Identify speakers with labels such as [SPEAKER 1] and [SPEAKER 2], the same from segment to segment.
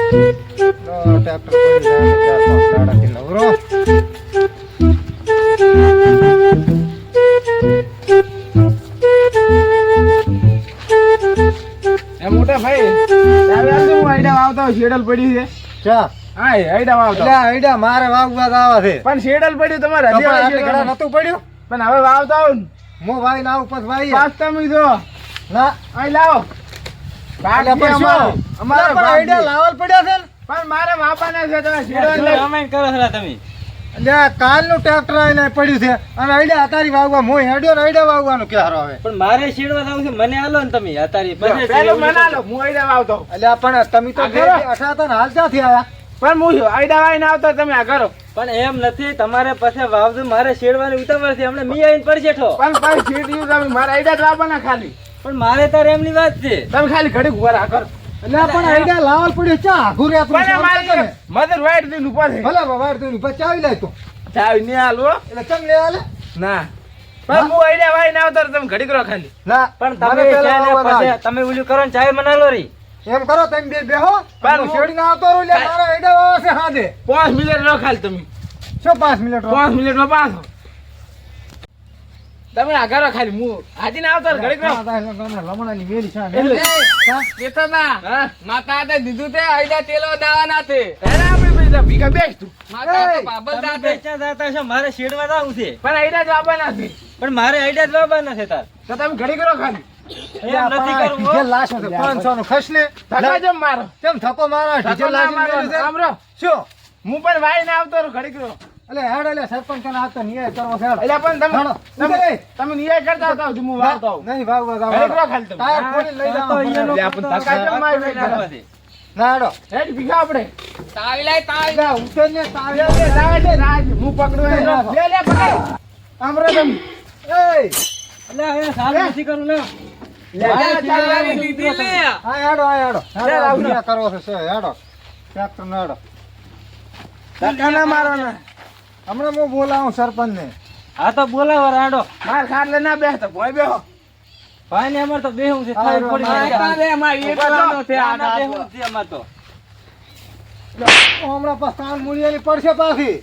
[SPEAKER 1] Tractor પડી જાય ચાર પાંચ દાડાથી નવરો.
[SPEAKER 2] એ મોટા ભાઈ યાર હું આઈડા વાવતો શેડલ પડી છે.
[SPEAKER 1] ચા
[SPEAKER 2] હા આઈડા વાવતો
[SPEAKER 1] એટલે આઈડા મારે વાવવા આવા છે.
[SPEAKER 2] પણ શેડલ પડ્યું તમારે હજી
[SPEAKER 1] આટલે ઘડા નતું પડ્યું.
[SPEAKER 2] પણ હવે વાવતા આવું
[SPEAKER 1] હું વાઈ ના આવું પછી વાઈ
[SPEAKER 2] પાસ તમે જો
[SPEAKER 1] ના
[SPEAKER 2] અહીં લાવો
[SPEAKER 1] એટલે પણ શું?
[SPEAKER 2] અમારે
[SPEAKER 1] પણ આઈડા લાવલ પડ્યા છે ને.
[SPEAKER 2] પણ મારે વાવવાના છે તમે શેડલ
[SPEAKER 3] કમેન્ટ કરો છો તમે.
[SPEAKER 1] એટલે આ કાલનું ટ્રેક્ટર આઈને પડ્યું છે અને આઈડા અતારી વાવવા મોય હેડ્યો ને આઈડા વાવવાનું ક્યારે આવે.
[SPEAKER 3] પણ મારે શેડવા જાવ છે મને આલો ને તમે અતારી પછી
[SPEAKER 2] પેલો મના લો હું આઈડા વાવતો
[SPEAKER 1] એટલે પણ તમે તો અઠા હતા ને હાલ ક્યાંથી આયા.
[SPEAKER 2] પણ હું આઈડા વાઈને આવતો તમે આ કરો
[SPEAKER 3] પણ એમ નથી તમારે પછી વાવજો મારે શેડવાની ઉતાવળ છે હમણાં મી આવીને પડી જેઠો
[SPEAKER 2] પણ ભાઈ શેડ્યું તમે મારા આઈડા જ વાવવાના ખાલી
[SPEAKER 3] પણ મારે તારે એમની વાત છે
[SPEAKER 2] તમે ખાલી ઘડી ઉભા રાહ કરો
[SPEAKER 1] એટલે પણ આઈડા લાવલ પડ્યું ચા આઘું રે તું
[SPEAKER 2] પણ મારી મધર વાઈટ દિન ઉપર છે
[SPEAKER 1] ભલે વાડ તું બચાવી લે તું
[SPEAKER 2] ચાવી ને આલો
[SPEAKER 1] એટલે ચમ લે આલે
[SPEAKER 2] ના પણ હું આઈડા વાઈને આવતો તમે ઘડી કરો ખાલી
[SPEAKER 1] ના
[SPEAKER 3] પણ
[SPEAKER 1] મને
[SPEAKER 3] તમે
[SPEAKER 1] પેલા
[SPEAKER 3] છે ને
[SPEAKER 1] વાવવા
[SPEAKER 3] પછી તમે ઓલું કરો ને ચાય મનાલો રી
[SPEAKER 1] એમ કરો તમે બે બેહો
[SPEAKER 2] પણ
[SPEAKER 1] હું શેડી ના આવતો રહું લે મારા આઈડા વાવા છે હાદે
[SPEAKER 2] 5 મિનિટ રહો ખાલી તમે
[SPEAKER 1] શું 5 મિનિટ
[SPEAKER 2] 5 મિનિટમાં પાછો તમે આ કરો ખાલી હું હાજી ના આવતો ઘડી કરો
[SPEAKER 1] લમણાની વેલી છે
[SPEAKER 2] હા માતા તે દીધું તે આઈડા તેલો દાવાના તે એને આપણે બીજા ભીખા બેસ તું
[SPEAKER 3] તમે બેચા જાતા છો મારે શેડવા જાવું છે
[SPEAKER 2] પણ આઈડા જ વાપવાના છે
[SPEAKER 3] પણ મારે આઈડિયા જ વાવવાના છે તાર
[SPEAKER 2] તો તમે ઘડી કરો ખાલી
[SPEAKER 3] એમ નથી કરવું હો.
[SPEAKER 1] ડીઝલ લાશો છે 500 નું ખસ ને
[SPEAKER 2] ધક્કા જેમ મારો
[SPEAKER 1] કેમ થકો મારા ડીઝલ લાશી મેલ્યું છે
[SPEAKER 2] સાંભળો
[SPEAKER 1] શું
[SPEAKER 2] હું પણ વાઈને આવતો રહું ઘડી કરો
[SPEAKER 1] એટલે હેડ એટલે સરપંચ કને આ તો ન્યાય કરવો છે હેડ.
[SPEAKER 2] એટલે પણ તમે
[SPEAKER 1] હાલો,
[SPEAKER 2] તમે
[SPEAKER 1] ઉભે.
[SPEAKER 2] તમે નિયાય કરતા હતા હજુ હું વાવતો આવું
[SPEAKER 1] નહીં વાવવા જાવ
[SPEAKER 2] ઘડી કરો ખાલી તમે
[SPEAKER 1] ટાયર ખોલીને લઈ જાઓ
[SPEAKER 3] તો અહીંયાનો
[SPEAKER 2] એટલે આપણે ધક્કા જેમ મારી
[SPEAKER 3] નાખવા દે.
[SPEAKER 1] ના હેડો
[SPEAKER 2] હેડ ભીખા આપણે તાવી લાય તાવી
[SPEAKER 1] જા ઉતર ને તાવ્યા
[SPEAKER 2] લે રાજ રાજ હું પકડું એને. લે લે પકડ આમરો તમે
[SPEAKER 1] એ
[SPEAKER 3] એટલે હવે સારું નથી કરું લે
[SPEAKER 2] લે ચાલવાની લીધી લે
[SPEAKER 1] આ હેડો
[SPEAKER 2] લે, રાવ,
[SPEAKER 1] ન્યાય કરવો છે હેડો ટ્રેક્ટર ને હેડો
[SPEAKER 2] ધક્કા ના મારો ને
[SPEAKER 1] હમણાં હું બોલાવું સરપંચ ને
[SPEAKER 3] હા તો બોલાવો રાડો
[SPEAKER 2] માર ખાટલે ના બેસતો ભોય બેહો
[SPEAKER 3] ભાઈ ને અમાર તો બેહું છે
[SPEAKER 1] હા,
[SPEAKER 3] થાળી પડી
[SPEAKER 1] હા,
[SPEAKER 3] જાય.
[SPEAKER 2] રે માં એ કરવાનો છે આ
[SPEAKER 3] ના,
[SPEAKER 2] ખાટલો.
[SPEAKER 3] બેહું જ છે અમાર તો
[SPEAKER 1] હમણાં પાછ કાન મૂળિયાની પડશે પાછી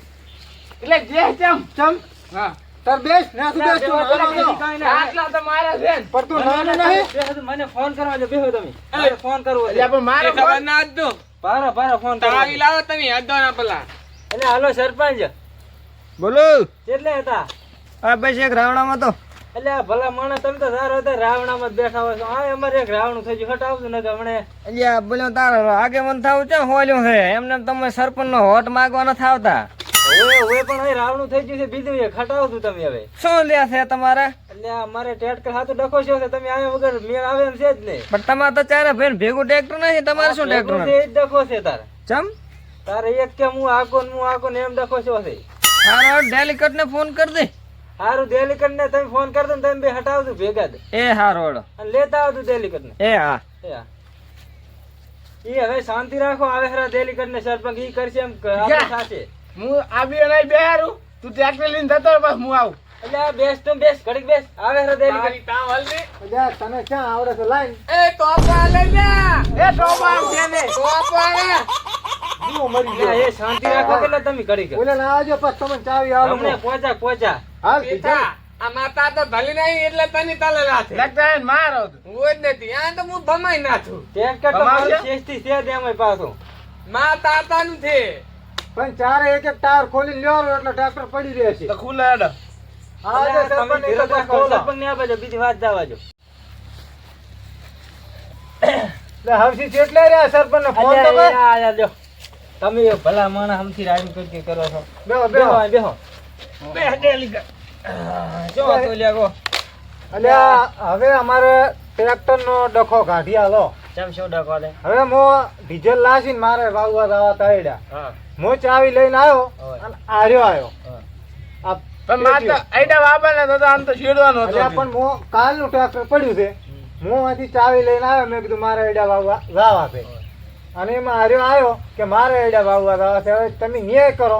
[SPEAKER 2] એટલે જે ચમ
[SPEAKER 1] ચમ
[SPEAKER 2] હા
[SPEAKER 1] તાર બેસ ને તું બેસ તું
[SPEAKER 3] બેહો તો
[SPEAKER 1] હાલો, હાલો.
[SPEAKER 3] કાંઈ ના.
[SPEAKER 2] ખાટલા તો મારા છે ને.
[SPEAKER 1] પણ તું નાનું નહીં
[SPEAKER 3] બેહો તો મને ફોન કરવા દે બેહો તમે મારે ફોન કરવો છે.
[SPEAKER 2] એટલે પણ મારો ફોન-
[SPEAKER 3] પારો પારો ફોન કરવો છે.
[SPEAKER 2] લાવો તમે અડધો ના પેલા
[SPEAKER 3] એટલે હાલો સરપંચ
[SPEAKER 1] બોલો
[SPEAKER 3] કેટલે હતા
[SPEAKER 1] આ બસ એક રાવણામાં તો
[SPEAKER 3] એટલે આ ભલા માણસ તમે તો સારો હતા રાવણામાં જ બેઠા હોય છો આ અમારે એક રાવણું થઈ ગયું હટાવતું નથી હમણે
[SPEAKER 1] અલ્યા બોલ્યો તાર આગે મન થાવ છે હોલ્યો છે એમને તમે સરપંચ નો હોટ માંગવા ન થાવતા
[SPEAKER 3] હવે પણ હવે રાવણું થઈ ગયું છે બીજું એક હટાવતું તમે હવે
[SPEAKER 1] શું લે છે તમારે
[SPEAKER 3] એટલે આ મારે ટેટકર હાથું ડખો છો છે તમે આવ્યા વગર મેળ આવે એમ છે જ નહીં
[SPEAKER 1] પણ તમારે તો ચારે ભાઈ ભેગું ટ્રેક્ટર નહીં તમારે શું ટ્રેક્ટર
[SPEAKER 3] ભેગું છે એ જ ડખો છે તારે
[SPEAKER 1] ચમ
[SPEAKER 3] તારે એક કે હું આકો ને એમ ડખો છો છે
[SPEAKER 1] હારો ડેલિકેટ ને ફોન કર દે
[SPEAKER 3] હારું દેલીકર ને તમે ફોન કરતો ને તમે બે હટાવજો ભેગા જ
[SPEAKER 1] એ હારોડ
[SPEAKER 3] અને લેતા આવજો દેલીકર ને
[SPEAKER 1] એ હા
[SPEAKER 3] ઈ હવે શાંતિ રાખો આવે ખરા દેલીકર ને સરપંચ ઈ કરશે એમ આપણે સાચે
[SPEAKER 2] હું આવી નહીં બેહારું તું ટ્રેક્ટર લઈને જતો રહે, બસ હું આવું
[SPEAKER 3] એટલે આ બેસ તું બેસ ઘડીક બેસ આવે ખરા દેલીકર
[SPEAKER 2] તાવ હલની.
[SPEAKER 1] અલ્યા તને ક્યાં આવડે છે લાઈન
[SPEAKER 2] એ ટોપા લઈ લે એ ટોપા છે ને ટોપા ને
[SPEAKER 1] જીવો મરી
[SPEAKER 3] એટલે
[SPEAKER 1] ગયો
[SPEAKER 3] એ શાંતિ રાખો કેટલા તમે ઘડીક
[SPEAKER 1] બોલે ના આવજો પછી તમને ચાવી આવો
[SPEAKER 3] હમણે પહોંચા
[SPEAKER 1] હાલ
[SPEAKER 2] પિતા આ માતા તો ભલી નહીં એટલે તને તલે લાથે લગતા એને મારો હું જ નથી આ તો હું ભમાઈ નાખું
[SPEAKER 3] ટેક્ટર તો
[SPEAKER 2] તમારે
[SPEAKER 3] મારું
[SPEAKER 2] છે?
[SPEAKER 3] શેષથી છે જ એમાંય પાછું
[SPEAKER 2] મા તાતાનું છે
[SPEAKER 1] પણ ચારે એક એક ટાયર ખોલી લ્યો એટલે ટ્રેક્ટર પડી રહે છે
[SPEAKER 2] તો ખુલ્લા હેડો
[SPEAKER 1] હા જે
[SPEAKER 3] તમે
[SPEAKER 1] સરપંચ
[SPEAKER 3] ધીરજ
[SPEAKER 1] ને
[SPEAKER 3] રાખો, સરપંચ ને આપજો બીજી વાત જવા દો
[SPEAKER 1] એટલે હવસી ચેટલે રહ્યા સરપંચ ને ફોન તો કર
[SPEAKER 3] અલ્યા, લ્યો. તમે એ ભલા માણસ હમથી રાડ્યું કરી કરો છો
[SPEAKER 1] બેહો
[SPEAKER 3] બેહો
[SPEAKER 1] બેહો
[SPEAKER 3] અહીં બેહો
[SPEAKER 2] બે ડેલી
[SPEAKER 3] જો તો લ્યા ગો
[SPEAKER 1] અલ્યા હવે અમારે ટ્રેક્ટર નો ડખો કાઢી આલો
[SPEAKER 3] ચમ શું ડકો દે
[SPEAKER 1] હવે મો ડીઝલ લાસીને મારે વાવવા જવા તાયડા
[SPEAKER 3] હા
[SPEAKER 1] મો ચાવી લઈને આવ્યો
[SPEAKER 3] હોય.
[SPEAKER 1] અને આર્યો આવ્યો
[SPEAKER 3] હા.
[SPEAKER 1] આ
[SPEAKER 2] પણ માતા આઈડા વાબાને તો આમ તો છેડવાનો
[SPEAKER 1] અલ્યા
[SPEAKER 2] હતો
[SPEAKER 1] પણ મો કાલનું ટ્રેક્ટર પડ્યું છે હું અહીંથી ચાવી લઈને આવ્યો મેં કીધું મારે આઈડા વાવવા જવા છે અને એમાં આર્યો આવ્યો કે મારે આઈડા વાવવા જવા છે હવે તમે ન્યાય કરો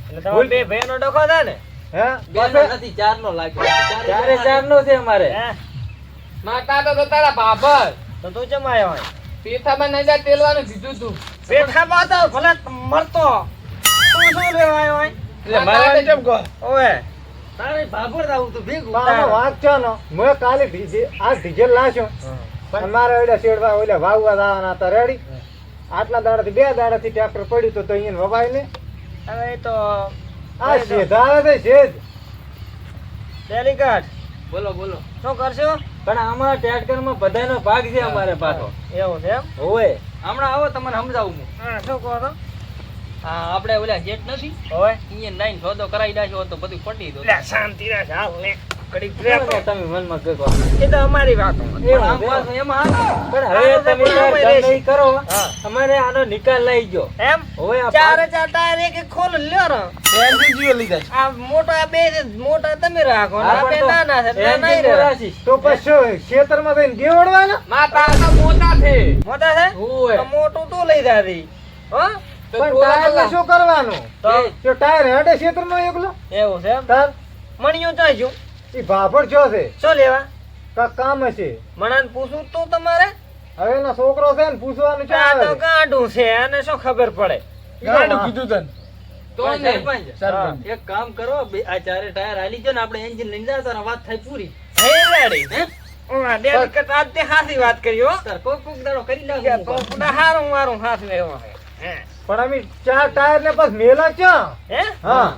[SPEAKER 3] એટલે તમારે બે ભાઈનો ડકો થાય ને
[SPEAKER 1] હે
[SPEAKER 3] બેનો નથી ચારનો લાગ્યો ચારે ચારનો છે અમારે
[SPEAKER 2] માતા તો તારા બાબર
[SPEAKER 3] તો તું ચમ આવ્યો હોય
[SPEAKER 2] પીઠામાં નજા તેલવાનું કીધું તું
[SPEAKER 3] બેઠા બાતા ભલે મરતો તું શું લેવા આવ્યો હોય
[SPEAKER 2] એટલે મારા કેમ કહો
[SPEAKER 3] ઓય તારે ભાભર આવું તું ભેગું
[SPEAKER 1] પણ આમાં વાત છે ને મેં કાલે ડીઝલ લાવ્યો પણ મારા એડા શેડવા ઓલા વાવવા દાવાના હતા રેડી આટલા દાડાથી 2 દાડાથી ટ્રેક્ટર પડ્યું તો અહીંયા વવાય ને
[SPEAKER 3] હવે એ તો
[SPEAKER 1] આ સીધા આવે છે શેજ
[SPEAKER 3] ડેલિકેટ
[SPEAKER 2] બોલો બોલો
[SPEAKER 3] શું કરશો
[SPEAKER 4] પણ આમાં ટ્રેક્ટરમાં બધાનો ભાગ છે અમારે પાછો
[SPEAKER 3] એવું છે એમ
[SPEAKER 4] હોય હમણાં આવો તમને સમજાવું હું
[SPEAKER 3] હા શું કહો તો
[SPEAKER 4] હા આપણે ઓલા જેટ નથી
[SPEAKER 3] ઓય
[SPEAKER 4] અહીંયા નાઈન સોદો કરાવી નાખ્યો તો બધું પટી દો
[SPEAKER 3] લે શાંતિ રાખ હાલ ને કડી
[SPEAKER 4] તમે
[SPEAKER 3] પ્રેમ
[SPEAKER 4] મનમાં કહેતો
[SPEAKER 3] એ તો અમારી વાતો
[SPEAKER 4] પણ આમ પાછું એમાં
[SPEAKER 3] પણ
[SPEAKER 4] હવે તમે
[SPEAKER 3] પણ
[SPEAKER 4] ગમે ઈ કરો
[SPEAKER 3] હા.
[SPEAKER 4] અમારે આનો નિકાલ લઈ ગયો
[SPEAKER 3] એમ
[SPEAKER 4] હવે આ
[SPEAKER 3] ચાર ટાયર એક એક ખોલ લ્યો રો
[SPEAKER 2] એન્જિન જીઓ લીધા છે.
[SPEAKER 3] આ મોટા બે મોટા તમે રાખો ને આ બે નાના છે એટલે નહીં
[SPEAKER 4] એન્જિન
[SPEAKER 3] રહે.
[SPEAKER 4] રાશિ.
[SPEAKER 1] તો પછી શું, ખેતરમાં જઈને બેવડવાના
[SPEAKER 2] માતા તો મોટા છે
[SPEAKER 3] મોટા છે
[SPEAKER 4] હોય.
[SPEAKER 3] તો મોટું તું લઈ જાતી હો
[SPEAKER 2] તો
[SPEAKER 1] પણ
[SPEAKER 2] થોડા
[SPEAKER 1] ટાયરને
[SPEAKER 2] થોડા.
[SPEAKER 1] શું કરવાનું
[SPEAKER 3] તો
[SPEAKER 1] જો ટાયર હેડે ખેતરમાં એકલો
[SPEAKER 3] એવું છે એમ
[SPEAKER 1] તાર
[SPEAKER 3] મણિયું ચાજ્યું
[SPEAKER 1] ઈ ભાભર છો છે
[SPEAKER 3] શું લેવા
[SPEAKER 1] કાંઈક કામ હશે
[SPEAKER 3] મણાને પૂછું તું તમારે
[SPEAKER 1] હવે એનો છોકરો છે ને પૂછવાનું છે
[SPEAKER 3] આ તો ગાંડું છે અને શું ખબર પડે
[SPEAKER 2] ગાંડું કીધું તને
[SPEAKER 4] તો
[SPEAKER 3] પણ
[SPEAKER 4] ને,
[SPEAKER 3] સરપંચ,
[SPEAKER 2] સરપંચ.
[SPEAKER 4] એક કામ કરો આ ચારે ટાયર હાલી ગયો ને આપણે એન્જિન લઈને જાવ તો વાત થાય પૂરી
[SPEAKER 3] હે રેડી
[SPEAKER 4] હે
[SPEAKER 3] આ ડેલિકેટ આજ તે હાસી વાત કરી હો
[SPEAKER 4] તાર કોક કોક દાડો કરી
[SPEAKER 3] કે
[SPEAKER 4] નાખું
[SPEAKER 3] તો પુડા હારું મારું હાથ લેવો હે
[SPEAKER 1] પણ અમે 4 ટાયર ને બસ મેલા ક્યાં
[SPEAKER 3] હે
[SPEAKER 1] હા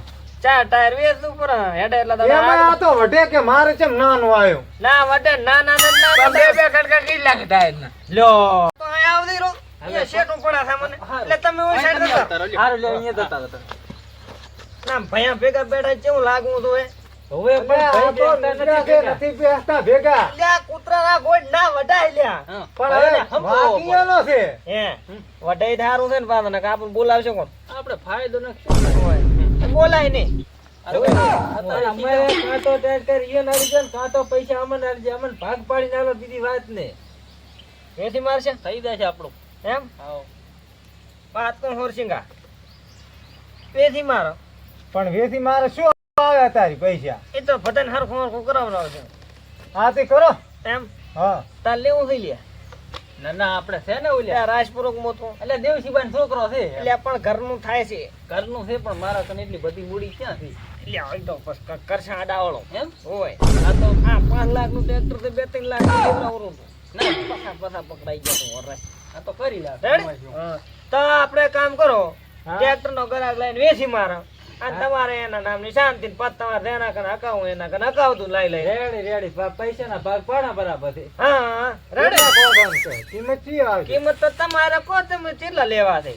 [SPEAKER 3] ચાર ટાયર વેચું પર હેડે એટલે તમે
[SPEAKER 1] એમાં આ તો વઢે કે મારે ચમ નાનું આવ્યો
[SPEAKER 3] ના વટે ના ના ના
[SPEAKER 2] પણ બે બે ખડકા કરી નાખે ટાયરના.
[SPEAKER 3] લ્યો તો અહીંયા આવતી રહો અહીંયા શેઠું પડ્યા છે મને એટલે તમે ઓય સાઈડ નતા
[SPEAKER 4] હારું લે અહીંયા જતા હતા
[SPEAKER 3] ના ભયા ભેગા બેઠા કેવું લાગવું તો એ
[SPEAKER 4] હવે
[SPEAKER 1] એટલે આ તો નીકળ્યા છે, નથી બેસતા ભેગા
[SPEAKER 3] લ્યા કૂતરાના ગોળ ના વઢાય લ્યા
[SPEAKER 4] હા.
[SPEAKER 1] પણ
[SPEAKER 4] હવે
[SPEAKER 1] હવે
[SPEAKER 4] ને સમજાવવો
[SPEAKER 1] વાકીયાનો છે
[SPEAKER 3] હે વઢાઈ ધારું છે ને પાછા ને આપણને બોલાવશે કોણ
[SPEAKER 4] પડે. આપણે ફાયદો નથી
[SPEAKER 3] હોય બોલાય નહીં
[SPEAKER 4] હવે અત્યારે અમારે કાં તો ટ્રેક્ટર ઈયો નાખી દે ને કાં તો પૈસા અમને આલી દે. અમને ભાગ પાડીને આલો બીજી વાત ને
[SPEAKER 3] વેથી મારશે
[SPEAKER 4] થઈ જશે આપણું
[SPEAKER 3] એમ
[SPEAKER 4] હાવ.
[SPEAKER 3] વાત કોણ હોરસિંગા વેથી મારો
[SPEAKER 1] પણ વેથી મારે શું આવે તારી પૈસા
[SPEAKER 3] એ તો બધાને હરખું હરખું કરાવવાનો છે
[SPEAKER 1] હા તે કરો
[SPEAKER 3] એમ
[SPEAKER 1] હા
[SPEAKER 3] તાર લેવું થઈ લે
[SPEAKER 4] ના ના આપણે છે ને ઓલ્યા
[SPEAKER 3] ત્યાં રાજપુરક મોતું
[SPEAKER 4] એટલે દેવશીબાન છોકરો છે
[SPEAKER 3] એટલે પણ ઘરનું થાય છે
[SPEAKER 4] ઘરનું છે પણ મારા કને એટલી બધી મૂડી ક્યાં છે
[SPEAKER 3] એટલે હોય તો બસ કરશે આડાવાળો
[SPEAKER 4] એમ
[SPEAKER 3] હોય
[SPEAKER 4] આ તો
[SPEAKER 3] આ 5 લાખનું ટ્રેક્ટર તો 2-3 લાખ લેવડાવવાનું હતું.
[SPEAKER 4] ના
[SPEAKER 3] પછા પછા પકડાઈ ગયો તું વરરાય.
[SPEAKER 4] આ તો કરી લાવ
[SPEAKER 3] રેડી? તો આપણે કામ કરો
[SPEAKER 4] હા.
[SPEAKER 3] ટ્રેક્ટર નો ગરાક લઈને વેચી મારો અને તમારે એના નામની શાંતિ ને પાછ તમારે જેના કને હકાવું એના કને હકાવતું લઈ લઈ
[SPEAKER 4] રેડી રેડી પૈસાના ભાગ પાડા બરાબર છે
[SPEAKER 3] હા હા રેડી
[SPEAKER 1] કેટલા કોણ છે? કિંમત ચી આવે
[SPEAKER 3] કિંમત તો તમારે કો તમે કેટલા લેવા છે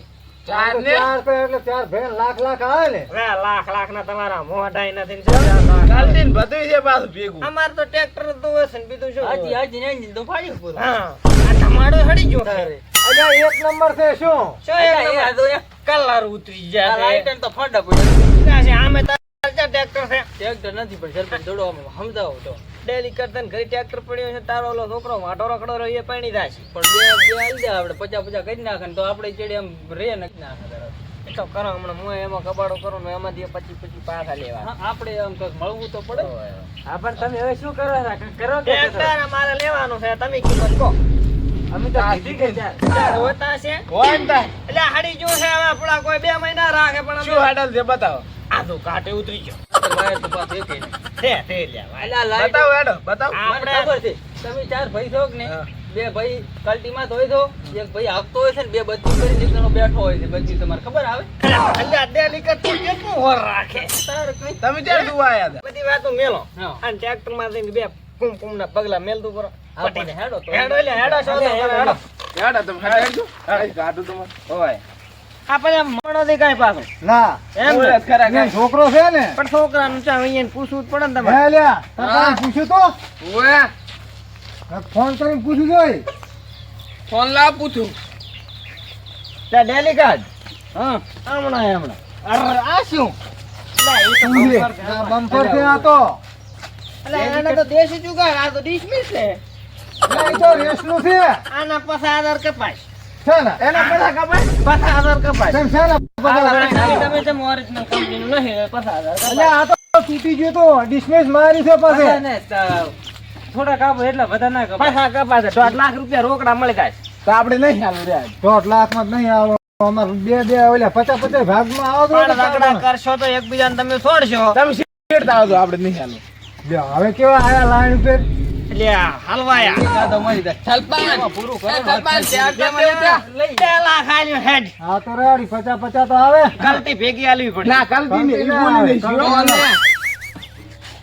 [SPEAKER 2] ચાર ને
[SPEAKER 1] ચાર પે એટલે 4 ભેણ લાખ આવે ને
[SPEAKER 3] હવે લાખ ના તમારા મોઢાઈ નથી ને 4 લાખ.
[SPEAKER 2] ચાલતી ને બધુંય છે પાછું ભેગું.
[SPEAKER 3] અમારે તો ટ્રેક્ટર તો હશે ને બીજું શું
[SPEAKER 4] હાજી
[SPEAKER 3] હોય?
[SPEAKER 4] હાજી ને તો ફાડ્યું પૂરું
[SPEAKER 3] હા આ તમારો હડી ગયો છે.
[SPEAKER 1] અલ્યા એક નંબર છે શું
[SPEAKER 3] શું એક નંબર? કલર ઉતરી
[SPEAKER 4] આ
[SPEAKER 3] જાય
[SPEAKER 4] લાઈટ તો ફાડા પડ્યા
[SPEAKER 3] ત્યાં છે આમે તાર ટ્રેક્ટર છે
[SPEAKER 4] ટ્રેક્ટર નથી પણ સરપંચ દોડો સમજાવો તો
[SPEAKER 3] ડેલી કરતા ને ઘરે ટ્રેક્ટર પડ્યો છે તારો ઓલો છોકરો માટો રખડો રહ્યો એ પાણી થાય છે
[SPEAKER 4] પણ બે આલી દે આપણે 50 કરી નાખે ને તો આપણે ચડે એમ રે નથી નાખે તરત.
[SPEAKER 3] એ તો કરો હમણાં હું એમાં કબાડો કરું ને એમાંથી 25 પાછા લેવા
[SPEAKER 4] હા, આપણે એમ કંઈક મળવું તો પડે
[SPEAKER 3] હા પણ તમે હવે શું કરવા કરો ટ્રેક્ટર અમારે લેવાનું છે તમે કિંમત કહો
[SPEAKER 4] અમે તો કીધી કે
[SPEAKER 3] ચાર હોતા છે
[SPEAKER 2] હોય ને તાર.
[SPEAKER 3] એટલે હાડી જો છે હવે આપણા કોઈ 2 મહિના રાખે પણ
[SPEAKER 2] શું હાડલ છે બતાવો
[SPEAKER 3] આ તો કાંટે ઉતરી ગયો
[SPEAKER 4] વાયર તો પાછું એકેય નહીં.
[SPEAKER 3] તે લેવા
[SPEAKER 4] એટલે આ લાઈટ
[SPEAKER 2] બતાવો હેડો બતાવો
[SPEAKER 4] મને ખબર છે તમે 4 ભાઈ છો કે ને
[SPEAKER 2] હા.
[SPEAKER 4] 2 ભાઈ કલ્ટીમાં ધોઈ દો એક ભાઈ હાંકતો હોય છે ને 2 બત્તી કરીને એક જણો બેઠો હોય છે બત્તી તમારે ખબર આવે
[SPEAKER 3] એટલે ડેલી કરતું કેટલું હોર રાખે
[SPEAKER 4] તારે કઈ
[SPEAKER 2] તમે ક્યારે જોવા આયા હતા
[SPEAKER 3] બધી વાતો મેલો
[SPEAKER 4] હા.
[SPEAKER 3] અને ટ્રેક્ટર માં જઈને 2 કુમકુમ ના પગલા મેલતું કરો
[SPEAKER 4] હા, પણ હેડો તો
[SPEAKER 3] હેડો એટલે હેડો છો તો હેડો
[SPEAKER 2] હેડો તમે હેડો કાઢું તમે
[SPEAKER 4] હોય
[SPEAKER 3] આપણે મણો થી કાંઈ પાછું
[SPEAKER 1] ના
[SPEAKER 3] એમ
[SPEAKER 2] ઓય
[SPEAKER 3] ને?
[SPEAKER 2] જ ખરા
[SPEAKER 1] એનો છોકરો છે ને
[SPEAKER 3] પણ છોકરાનું ચા અહીંયા પૂછવું જ પડે ને તમારે
[SPEAKER 1] હે લ્યા તારે પૂછ્યું તો
[SPEAKER 2] ઓય
[SPEAKER 1] ફોન કરીને પૂછ્યું જોઈ
[SPEAKER 2] ફોન લા પૂછું
[SPEAKER 3] ત્યાં ડેલી કાર્ડ
[SPEAKER 4] હા
[SPEAKER 3] હમણાં અરે આ શું
[SPEAKER 1] બમ્પર છે આ તો
[SPEAKER 3] એટલે આને તો દેશી જુગાડ આ તો ડિસમિસ છે
[SPEAKER 1] એટલે ઈ તો રેસનું છે
[SPEAKER 3] આના 50,000 કપાય
[SPEAKER 1] છે ને
[SPEAKER 3] એના પૈસા કપાય 50,000 કપાય
[SPEAKER 1] તેમ છે ને
[SPEAKER 3] તમે તમે ઓરિજિનલ કંપનીનું નહીં 50,000
[SPEAKER 1] એટલે આ તો તૂટી ગયું તો ડિસમિસ મારી છે પાસે
[SPEAKER 4] થોડા કાપો એટલે બધા ના કપાય
[SPEAKER 3] પૈસા કપાય 1.5 લાખ રૂપિયા રોકડા મળી જાય
[SPEAKER 1] તો આપણે નહીં હાલ રહ્યા 1.5 લાખ માં જ નહીં આવો અમારે બે ઓલા 50 ભાગમાં આવો તો
[SPEAKER 3] પણ રગડા કરશો તો એકબીજાને તમે છોડશો.
[SPEAKER 2] તમે શેરતા આવજો આપણે નહીં હાલો
[SPEAKER 1] લ્યો, હવે કેવા આયા લાઈન ઉપર
[SPEAKER 3] એટલે આ હલવાયા. બે લાખ આલ્યો હેડ.
[SPEAKER 1] આ તો રેડી 50 તો આવે
[SPEAKER 3] ગલતી ભેગી આલવી પડી.
[SPEAKER 2] ના કાલથી ને ઈ બોલી દઈશું હો.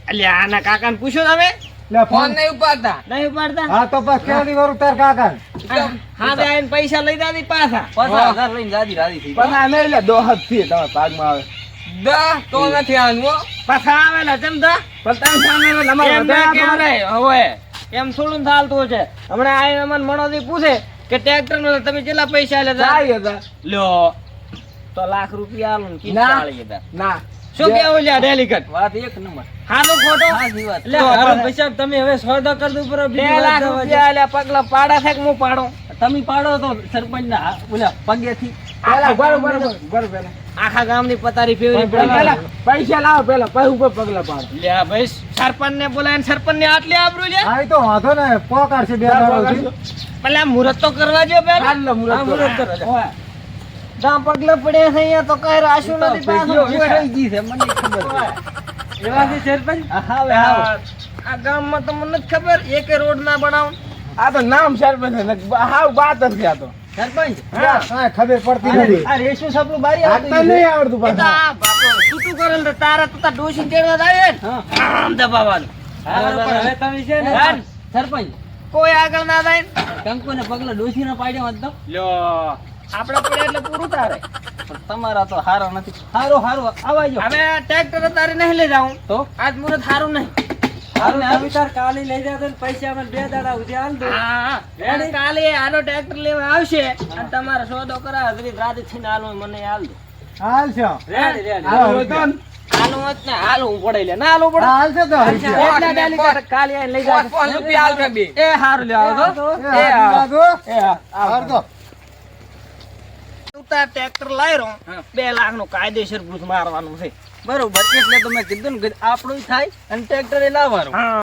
[SPEAKER 3] એટલે આના કાકાને પૂછ્યો તમે?
[SPEAKER 1] લે ફોન
[SPEAKER 3] નહીં ઉપાડતા. નહીં ઉપાડતા?
[SPEAKER 1] હા તો બસ કેદી કરું તાર કાકા
[SPEAKER 3] હા બે આઈને પૈસા લઈ દાદી પાછા.
[SPEAKER 4] 50,000 લઈને જાદી રાજી થઈ.
[SPEAKER 2] પણ આ નહીં લે દોહત થી તમારા ભાગમાં આવે
[SPEAKER 3] તો નથી આનું પાછા આવેલા ચમદા.
[SPEAKER 2] પણ તમે સામે અમારે
[SPEAKER 3] એમ થોડું ચાલતું છે. હમણાં આઈને મને મણોથી પૂછે કે ટ્રેક્ટર નો તમે કેટલા પૈસા લેતા?
[SPEAKER 2] જાય હતા
[SPEAKER 3] લ્યો તો લાખ રૂપિયા આલું ને
[SPEAKER 2] ના.
[SPEAKER 3] ચાળી હતા.
[SPEAKER 2] ના
[SPEAKER 3] શું કેવું લ્યા ડેલિકેટ?
[SPEAKER 4] વાત એક નંબર.
[SPEAKER 3] હાલો ખોટો?
[SPEAKER 4] સાચી વાત.
[SPEAKER 3] લે,
[SPEAKER 4] હારું પૈસા તમે હવે સોદો કરી દો ઉપર
[SPEAKER 3] 2 લાખ રૂપિયા આલ્યા પગલા પાડા થાય કે હું પાડું?
[SPEAKER 4] તમે પાડો તો સરપંચ ના ઓલા પગેથી
[SPEAKER 2] પેલા બરોબર પેલા
[SPEAKER 3] આખા ગામની પતારી ફેરવી
[SPEAKER 2] પેલા પૈસા લાવો પેલા પૈ ઉપર પગલા પાડો
[SPEAKER 3] લ્યા ભાઈ સરપંચ ને બોલાય સરપંચ ને આટલી આબરૂ છે.
[SPEAKER 1] હા ઈ તો વાંધો ને પોકાડશે બે દાડાથી.
[SPEAKER 3] પેલા મુહૂર્ત તો કરવા જો પેલા.
[SPEAKER 2] હાલો મુરત
[SPEAKER 3] ઓય. જ્યાં પગલા પડ્યા છે અહીંયા તો કઈ રાશું નથી પાછું.
[SPEAKER 4] થઈ ગઈ છે મને ખબર છે. એવાથી સરપંચ હવે
[SPEAKER 3] આ ગામમાં તો મને જ ખબર એકે રોડ ના બનાવ.
[SPEAKER 2] આ તો નામ સરપંચ છે હાવ વાત જ છે આ તો
[SPEAKER 4] સરપંચ
[SPEAKER 1] કાંઈ ખબર પડતી નથી
[SPEAKER 4] આ રેશુ સાપલું બારી
[SPEAKER 2] હાથમાં નહીં આવડતું
[SPEAKER 3] એ તો
[SPEAKER 2] પાછા
[SPEAKER 3] આ બાપો શું કરેલ તો તારા તો તાર ડોશી તેડવા જ આવે ને. આમ દબાવવાનું.
[SPEAKER 4] હવે તમે છે ને
[SPEAKER 3] હાલ.
[SPEAKER 4] સરપંચ
[SPEAKER 3] કોઈ આગળ ના થાય.
[SPEAKER 4] કંકુ ને પગલા ડોસી ના પાડ્યા હોત તો
[SPEAKER 3] લ્યો આપણે પડે એટલે પૂરું તારે.
[SPEAKER 4] પણ તમારા તો હારો નથી. હારો આવાજો
[SPEAKER 3] હવે ટ્રેક્ટર તારે નહીં લઈ જાઉં
[SPEAKER 4] તો
[SPEAKER 3] આજ મુહૂર્ત સારું નહીં.
[SPEAKER 4] હારું ને વિચાર કાલે લઈ જાતો ને પૈસા મને 2 દાડા ઉધી આલ દો.
[SPEAKER 3] હા કાલે આનો ટ્રેક્ટર લેવા આવશે અને તમારો સોદો કરાવે ઘડીક રાતે થઈને હાલો મને હાલ દો.
[SPEAKER 1] હાલ છે
[SPEAKER 4] રેડી
[SPEAKER 2] હાલો તો ને.
[SPEAKER 3] હાલો હોત ને હાલો હું પડે લે ના હાલો પડે.
[SPEAKER 1] હાલ છે તો હાલ છે.
[SPEAKER 3] એટલા ડેલિકેટ કાલે આઈને લઈ જાજો. એ હારું લે આવો તો.
[SPEAKER 1] એ હાલ બાજુ.
[SPEAKER 2] એ હા
[SPEAKER 1] હાલ તો.
[SPEAKER 3] તું તાર ટ્રેક્ટર લાવી રહો 2 લાખ નું કાયદેસર ભૂસ મારવાનું છે.
[SPEAKER 4] બરોબર એટલે તો મેં કીધું ને આપણું થાય અને ટ્રેક્ટર એ લાવવાનું.
[SPEAKER 3] હા